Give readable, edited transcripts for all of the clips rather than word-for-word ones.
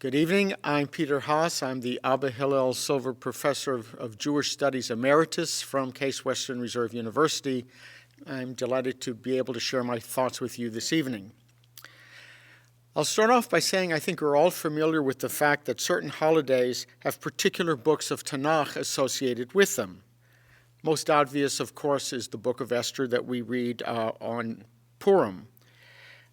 Good evening. I'm Peter Haas. I'm the Abba Hillel Silver Professor of Jewish Studies Emeritus from Case Western Reserve University. I'm delighted to be able to share my thoughts with you this evening. I'll start off by saying I think we're all familiar with the fact that certain holidays have particular books of Tanakh associated with them. Most obvious, of course, is the book of Esther that we read on Purim.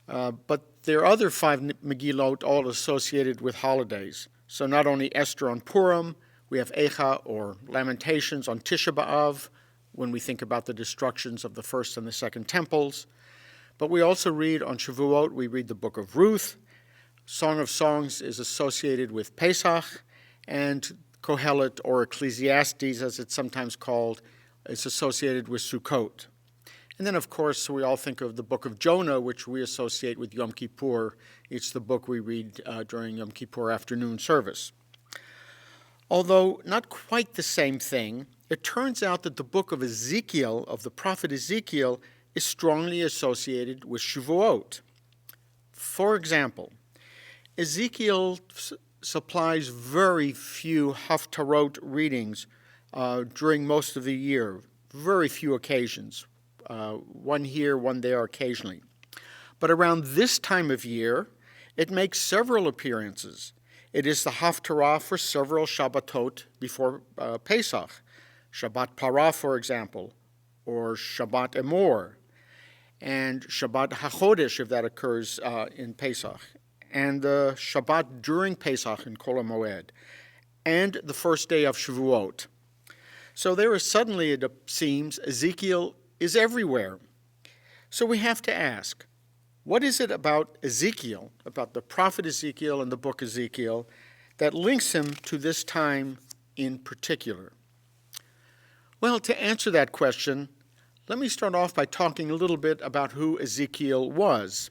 But there are other 5 Megillot all associated with holidays. So not only Esther on Purim, we have Eicha or Lamentations on Tisha B'Av when we think about the destructions of the first and the second temples. But we also read on Shavuot, we read the book of Ruth. Song of Songs is associated with Pesach, and Kohelet or Ecclesiastes, as it's sometimes called, is associated with Sukkot. And then, of course, we all think of the book of Jonah, which we associate with Yom Kippur. It's the book we read during Yom Kippur afternoon service. Although not quite the same thing, it turns out that the book of Ezekiel, of the prophet Ezekiel, is strongly associated with Shavuot. For example, Ezekiel supplies very few Haftarot readings during most of the year, very few occasions. One here, one there occasionally. But around this time of year, it makes several appearances. It is the Haftarah for several Shabbatot before Pesach. Shabbat Parah, for example, or Shabbat Emor, and Shabbat HaChodesh, if that occurs in Pesach, and the Shabbat during Pesach in Kol HaMoed, and the first day of Shavuot. So there is suddenly, it seems, Ezekiel is everywhere. So we have to ask, what is it about Ezekiel, about the prophet Ezekiel and the book Ezekiel, that links him to this time in particular? Well, to answer that question, let me start off by talking a little bit about who Ezekiel was.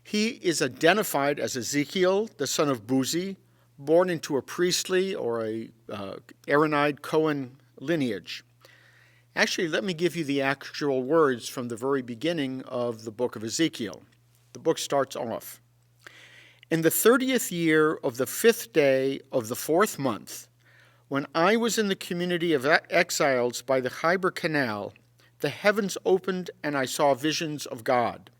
He is identified as Ezekiel, the son of Buzi, born into a priestly or a Aaronite Cohen lineage. Actually, let me give you the actual words from the very beginning of the book of Ezekiel. The book starts off, "In the 30th year of the 5th day of the 4th month, when I was in the community of exiles by the Khyber Canal, the heavens opened and I saw visions of God.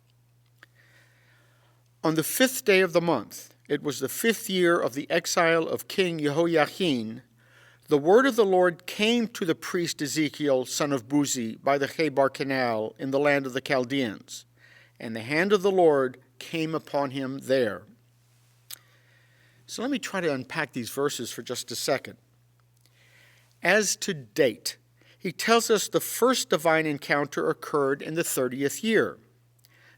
On the 5th day of the month, it was the 5th year of the exile of King Jehoiachin, the word of the Lord came to the priest Ezekiel, son of Buzi, by the Khyber Canal in the land of the Chaldeans, and the hand of the Lord came upon him there." So let me try to unpack these verses for just a second. As to date, he tells us the first divine encounter occurred in the 30th year.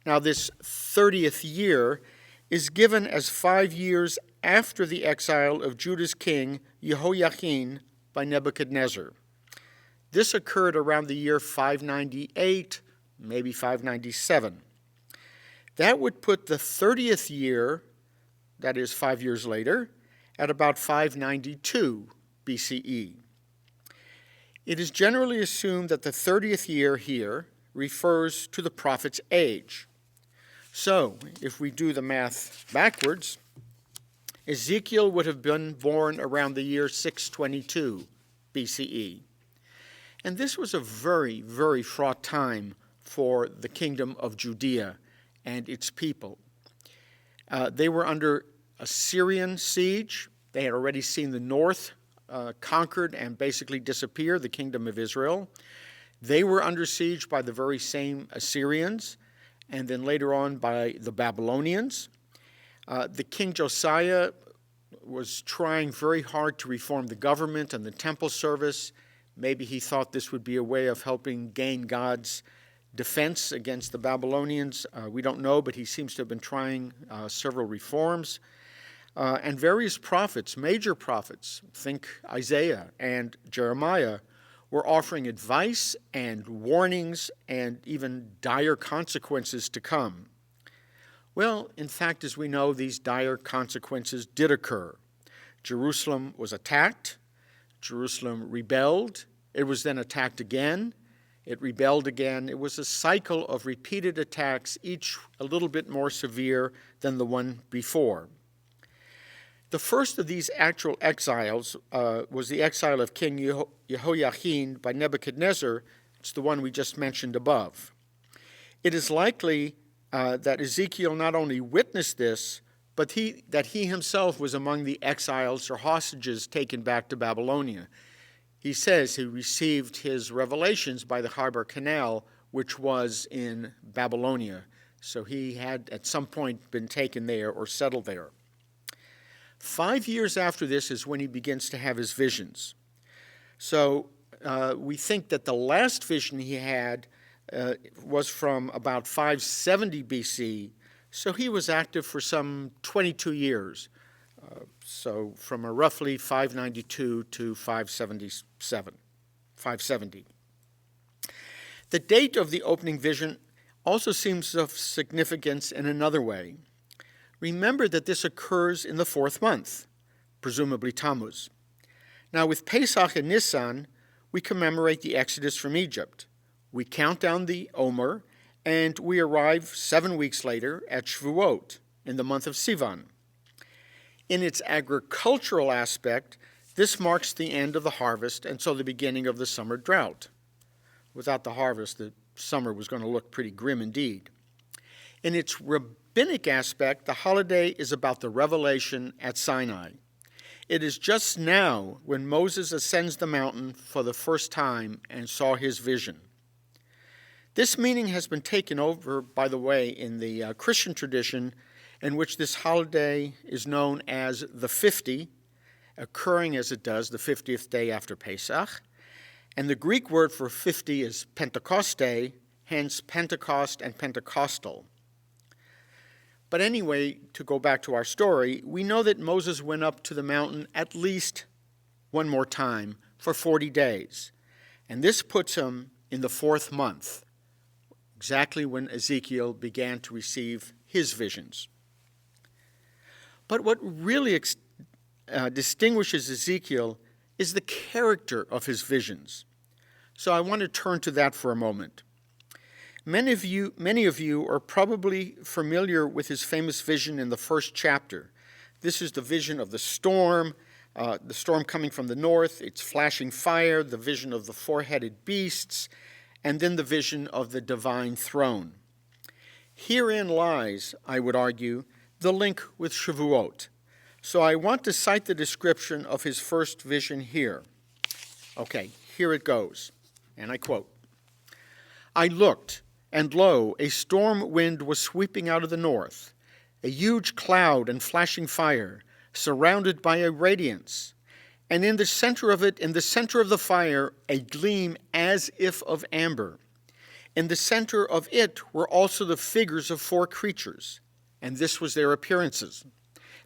Now, this 30th year is given as 5 years after the exile of Judah's king Jehoiachin by Nebuchadnezzar. This occurred around the year 598, maybe 597. That would put the 30th year, that is 5 years later, at about 592 BCE. It is generally assumed that the 30th year here refers to the prophet's age. So, if we do the math backwards, Ezekiel would have been born around the year 622 BCE. And this was a very, very fraught time for the kingdom of Judea and its people. They were under Assyrian siege. They had already seen the north conquered and basically disappear, the kingdom of Israel. They were under siege by the very same Assyrians, and then later on by the Babylonians. The King Josiah was trying very hard to reform the government and the temple service. Maybe he thought this would be a way of helping gain God's defense against the Babylonians. We don't know, but he seems to have been trying several reforms. And various prophets, major prophets, think Isaiah and Jeremiah, were offering advice and warnings and even dire consequences to come. Well, in fact, as we know, these dire consequences did occur. Jerusalem was attacked. Jerusalem rebelled. It was then attacked again. It rebelled again. It was a cycle of repeated attacks, each a little bit more severe than the one before. The first of these actual exiles was the exile of King Jehoiachin by Nebuchadnezzar. It's the one we just mentioned above. It is likely that Ezekiel not only witnessed this, but that he himself was among the exiles or hostages taken back to Babylonia. He says he received his revelations by the Harbor Canal, which was in Babylonia. So he had at some point been taken there or settled there. 5 years after this is when he begins to have his visions. So we think that the last vision he had was from about 570 BC, so he was active for some 22 years, so from a roughly 592 to 570. The date of the opening vision also seems of significance in another way. Remember that this occurs in the 4th month, presumably Tammuz. Now with Pesach and Nisan, we commemorate the Exodus from Egypt. We count down the Omer, and we arrive 7 weeks later at Shavuot in the month of Sivan. In its agricultural aspect, this marks the end of the harvest and so the beginning of the summer drought. Without the harvest, the summer was going to look pretty grim indeed. In its rabbinic aspect, the holiday is about the revelation at Sinai. It is just now when Moses ascends the mountain for the first time and saw his vision. This meaning has been taken over, by the way, in the Christian tradition, in which this holiday is known as the 50, occurring as it does the 50th day after Pesach. And the Greek word for 50 is Pentecoste, hence Pentecost and Pentecostal. But anyway, to go back to our story, we know that Moses went up to the mountain at least one more time for 40 days. And this puts him in the 4th month, exactly when Ezekiel began to receive his visions. But what really distinguishes Ezekiel is the character of his visions. So I want to turn to that for a moment. Many of you are probably familiar with his famous vision in the 1st chapter. This is the vision of the storm coming from the north, its flashing fire, the vision of the 4-headed beasts, and then the vision of the divine throne. Herein lies, I would argue, the link with Shavuot. So I want to cite the description of his first vision here. Okay, here it goes, and I quote, "I looked, and lo, a storm wind was sweeping out of the north, a huge cloud and flashing fire, surrounded by a radiance, and in the center of it, in the center of the fire, a gleam as if of amber. In the center of it were also the figures of 4 creatures, and this was their appearances.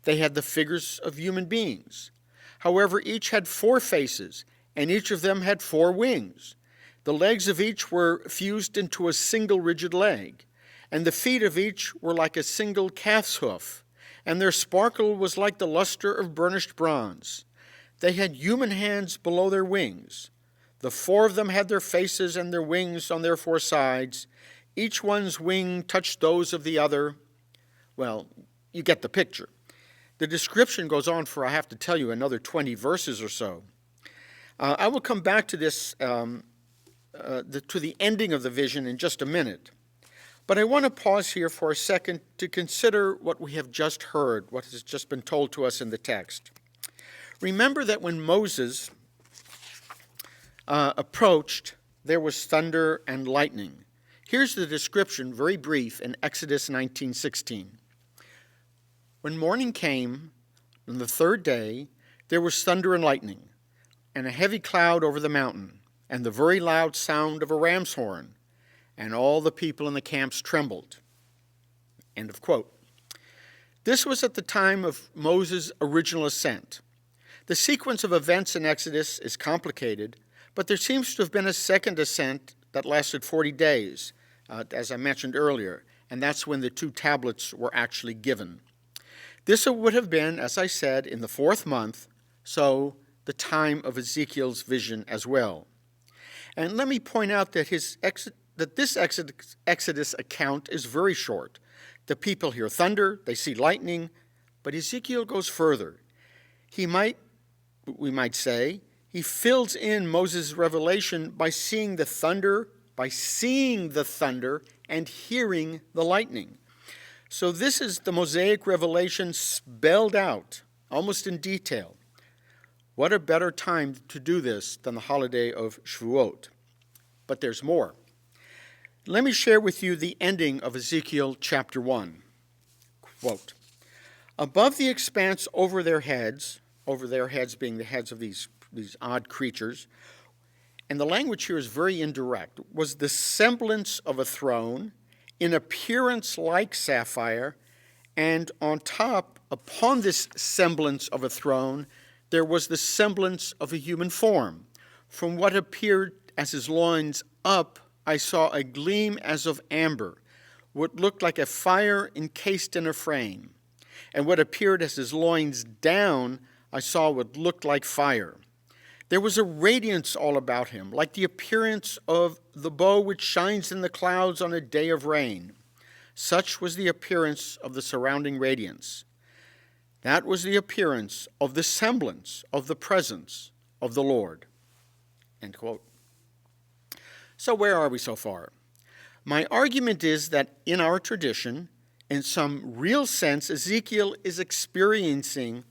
They had the figures of human beings. However, each had 4 faces, and each of them had 4 wings. The legs of each were fused into a single rigid leg, and the feet of each were like a single calf's hoof, and their sparkle was like the luster of burnished bronze. They had human hands below their wings. The 4 of them had their faces and their wings on their 4 sides. Each one's wing touched those of the other." Well, you get the picture. The description goes on for, I have to tell you, another 20 verses or so. I will come back to this, to the ending of the vision in just a minute. But I want to pause here for a second to consider what we have just heard, what has just been told to us in the text. Remember that when Moses approached, there was thunder and lightning. Here's the description, very brief, in Exodus 19:16. "When morning came, on the 3rd day, there was thunder and lightning, and a heavy cloud over the mountain, and the very loud sound of a ram's horn, and all the people in the camps trembled." End of quote. This was at the time of Moses' original ascent. The sequence of events in Exodus is complicated, but there seems to have been a second ascent that lasted 40 days, as I mentioned earlier, and that's when the 2 tablets were actually given. This would have been, as I said, in the 4th month, so the time of Ezekiel's vision as well. And let me point out that this Exodus account is very short. The people hear thunder, they see lightning, but Ezekiel goes further. We might say, he fills in Moses' revelation by seeing the thunder and hearing the lightning. So this is the Mosaic Revelation spelled out, almost in detail. What a better time to do this than the holiday of Shavuot. But there's more. Let me share with you the ending of Ezekiel chapter 1. Quote, "Above the expanse over their heads being the heads of these odd creatures, and the language here is very indirect, was the semblance of a throne, in appearance like sapphire, and on top, upon this semblance of a throne, there was the semblance of a human form. From what appeared as his loins up, I saw a gleam as of amber, what looked like a fire encased in a frame. And what appeared as his loins down, I saw what looked like fire. There was a radiance all about him, like the appearance of the bow which shines in the clouds on a day of rain. Such was the appearance of the surrounding radiance. That was the appearance of the semblance of the presence of the Lord." End quote. So where are we so far? My argument is that in our tradition, in some real sense, Ezekiel is experiencing,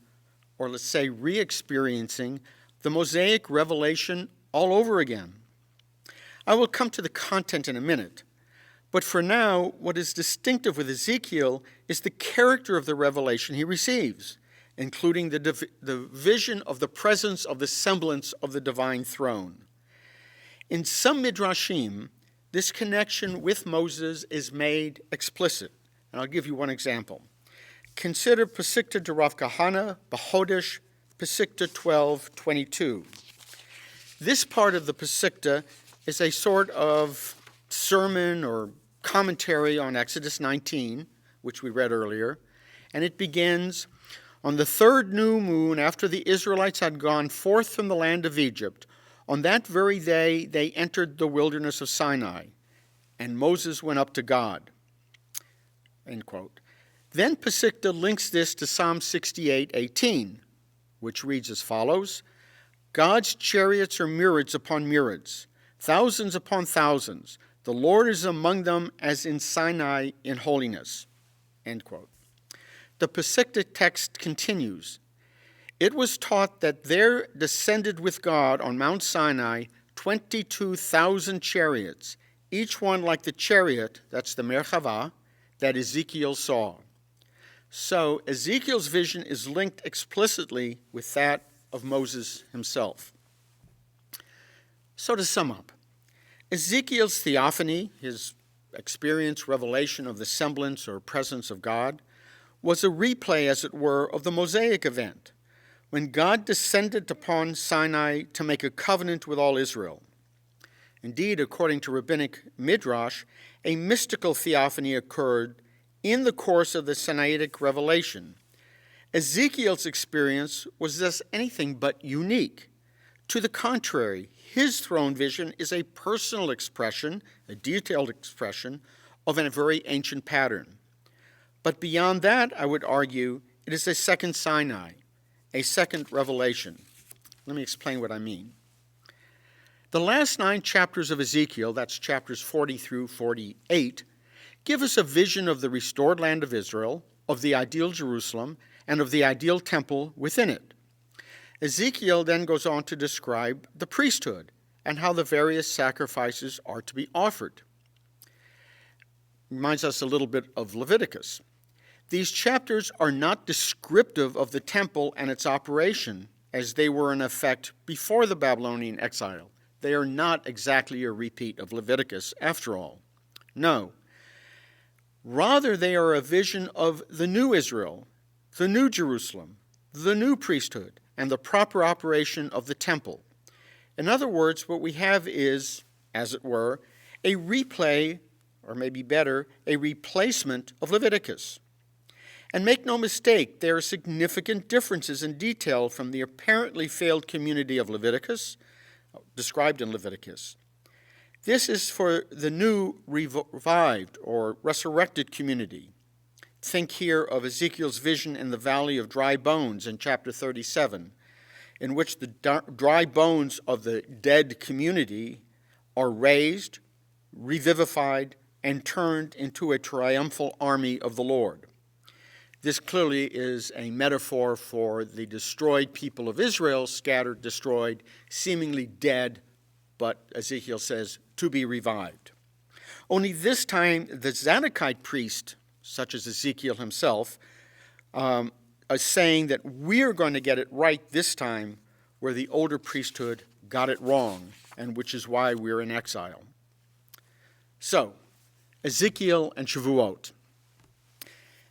or let's say re-experiencing, the Mosaic Revelation all over again. I will come to the content in a minute, but for now, what is distinctive with Ezekiel is the character of the revelation he receives, including the vision of the presence of the semblance of the divine throne. In some midrashim, this connection with Moses is made explicit, and I'll give you one example. Consider Pesikta de Rav Kahana, B'Chodesh, Pesikta 12:22. This part of the Pesikta is a sort of sermon or commentary on Exodus 19, which we read earlier, and it begins, "On the third new moon after the Israelites had gone forth from the land of Egypt, on that very day they entered the wilderness of Sinai, and Moses went up to God." End quote. Then Pesikta links this to Psalm 68:18, which reads as follows, "God's chariots are myriads upon myriads, thousands upon thousands. The Lord is among them as in Sinai in holiness." End quote. The Pesikta text continues, "It was taught that there descended with God on Mount Sinai 22,000 chariots, each one like the chariot," that's the Merkava, "that Ezekiel saw." So Ezekiel's vision is linked explicitly with that of Moses himself. So to sum up, Ezekiel's theophany, his experience, revelation of the semblance or presence of God, was a replay, as it were, of the Mosaic event, when God descended upon Sinai to make a covenant with all Israel. Indeed, according to rabbinic midrash, a mystical theophany occurred in the course of the Sinaitic revelation. Ezekiel's experience was thus anything but unique. To the contrary, his throne vision is a personal expression, a detailed expression, of a very ancient pattern. But beyond that, I would argue, it is a second Sinai, a second revelation. Let me explain what I mean. The last 9 chapters of Ezekiel, that's chapters 40 through 48, give us a vision of the restored land of Israel, of the ideal Jerusalem, and of the ideal temple within it. Ezekiel then goes on to describe the priesthood and how the various sacrifices are to be offered. Reminds us a little bit of Leviticus. These chapters are not descriptive of the temple and its operation as they were in effect before the Babylonian exile. They are not exactly a repeat of Leviticus, after all. No. Rather, they are a vision of the new Israel, the new Jerusalem, the new priesthood, and the proper operation of the temple. In other words, what we have is, as it were, a replay, or maybe better, a replacement of Leviticus. And make no mistake, there are significant differences in detail from the apparently failed community of Leviticus, described in Leviticus. This is for the new revived or resurrected community. think here of Ezekiel's vision in the valley of dry bones in chapter 37, in which the dry bones of the dead community are raised, revivified, and turned into a triumphal army of the Lord. This clearly is a metaphor for the destroyed people of Israel, scattered, destroyed, seemingly dead, but Ezekiel says, to be revived. Only this time, the Zadokite priest, such as Ezekiel himself, is saying that we're going to get it right this time where the older priesthood got it wrong, and which is why we're in exile. So, Ezekiel and Shavuot.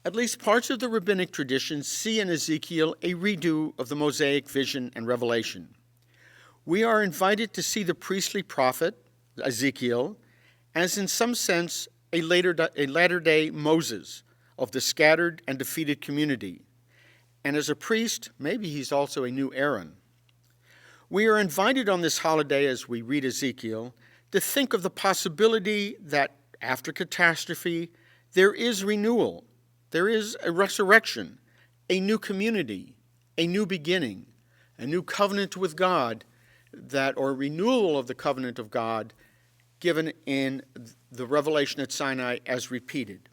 At least parts of the rabbinic tradition see in Ezekiel a redo of the Mosaic vision and revelation. We are invited to see the priestly prophet, Ezekiel, as in some sense a latter-day Moses of the scattered and defeated community. And as a priest, maybe he's also a new Aaron. We are invited on this holiday, as we read Ezekiel, to think of the possibility that after catastrophe, there is renewal. There is a resurrection, a new community, a new beginning, a new covenant with God, or renewal of the covenant of God given in the revelation at Sinai as repeated.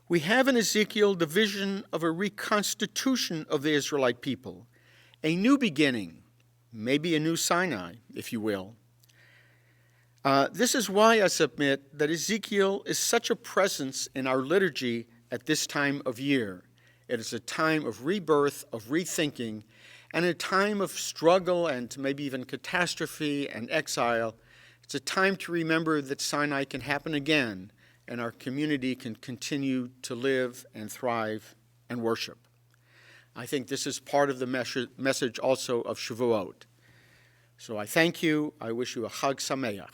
We have in Ezekiel the vision of a reconstitution of the Israelite people, a new beginning, maybe a new Sinai, if you will. This is why I submit that Ezekiel is such a presence in our liturgy at this time of year. It is a time of rebirth, of rethinking, and a time of struggle and maybe even catastrophe and exile. It's a time to remember that Sinai can happen again and our community can continue to live and thrive and worship. I think this is part of the message also of Shavuot. So I thank you. I wish you a Chag Sameach.